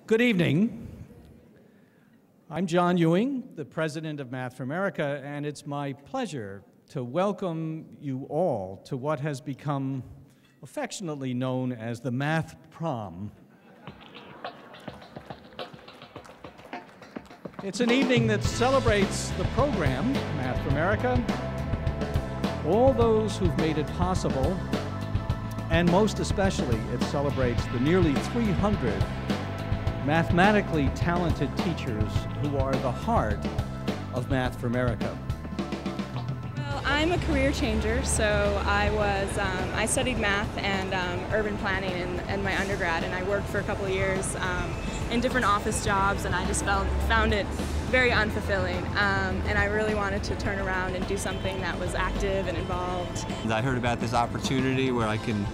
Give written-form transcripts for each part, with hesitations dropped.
Good evening. I'm John Ewing, the president of Math for America, and it's my pleasure to welcome you all to what has become affectionately known as the Math Prom. It's an evening that celebrates the program, Math for America, all those who've made it possible, and most especially it celebrates the nearly 300 mathematically talented teachers who are the heart of Math for America. Well, I'm a career changer, so I studied math and urban planning in my undergrad, and I worked for a couple of years in different office jobs, and I just found it very unfulfilling, and I really wanted to turn around and do something that was active and involved. I heard about this opportunity where I can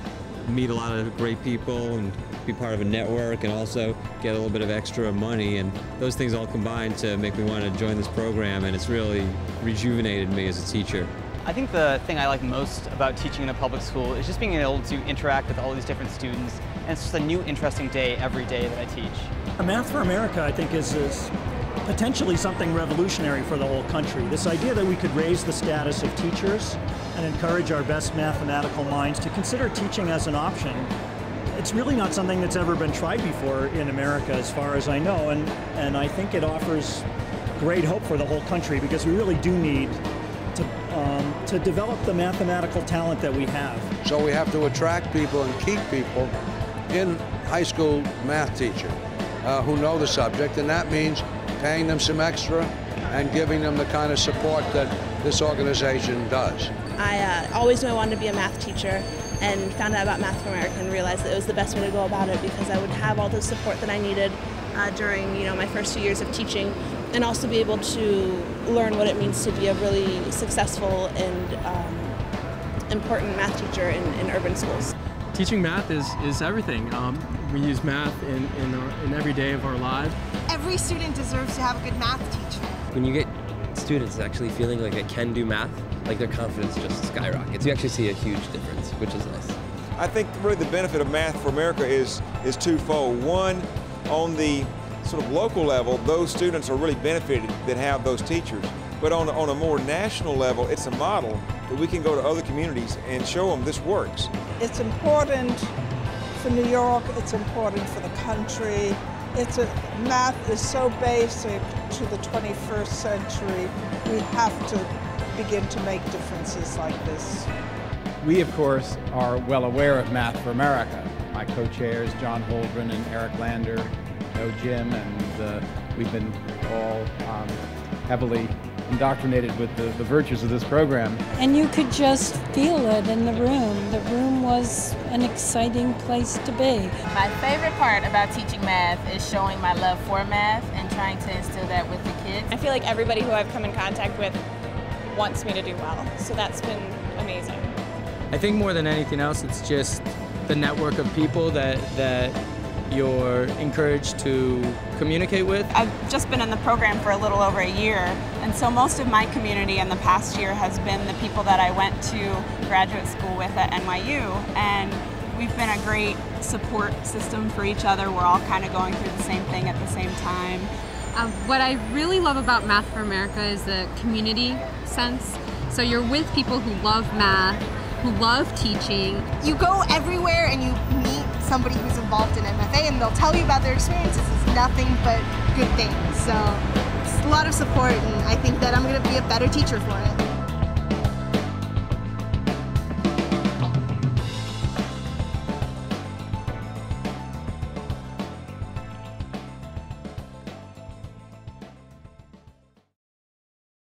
meet a lot of great people and be part of a network and also get a little bit of extra money, and those things all combined to make me want to join this program, and it's really rejuvenated me as a teacher. I think the thing I like most about teaching in a public school is just being able to interact with all these different students, and it's just a new interesting day every day that I teach. Math for America, I think, is potentially something revolutionary for the whole country. This idea that we could raise the status of teachers and encourage our best mathematical minds to consider teaching as an option. It's really not something that's ever been tried before in America, as far as I know, and I think it offers great hope for the whole country, because we really do need to develop the mathematical talent that we have. So we have to attract people and keep people in high school math teaching who know the subject, and that means paying them some extra and giving them the kind of support that this organization does. I always knew I wanted to be a math teacher, and found out about Math for America and realized that it was the best way to go about it, because I would have all the support that I needed during my first 2 years of teaching, and also be able to learn what it means to be a really successful and important math teacher in urban schools. Teaching math is everything. We use math in every day of our lives. Every student deserves to have a good math teacher. When you get students actually feeling like they can do math, like their confidence just skyrockets. You actually see a huge difference, which is nice. I think really the benefit of Math for America is twofold. One, on the sort of local level, those students are really benefited that have those teachers. But on a more national level, it's a model that we can go to other communities and show them this works. It's important for New York, it's important for the country. Math is so basic to the 21st century. We have to begin to make differences like this. We, of course, are well aware of Math for America. My co-chairs, John Holdren and Eric Lander, know Jim, and we've been all heavily indoctrinated with the virtues of this program. And you could just feel it in the room. The room was an exciting place to be. My favorite part about teaching math is showing my love for math and trying to instill that with the kids. I feel like everybody who I've come in contact with wants me to do well, so that's been amazing. I think more than anything else, it's just the network of people that you're encouraged to communicate with. I've just been in the program for a little over a year, and so most of my community in the past year has been the people that I went to graduate school with at NYU, and we've been a great support system for each other. We're all kind of going through the same thing at the same time. What I really love about Math for America is the community sense. So you're with people who love math, who love teaching. You go everywhere and you meet somebody who's involved in MFA, and they'll tell you about their experiences. It's nothing but good things. So it's a lot of support, and I think that I'm going to be a better teacher for it.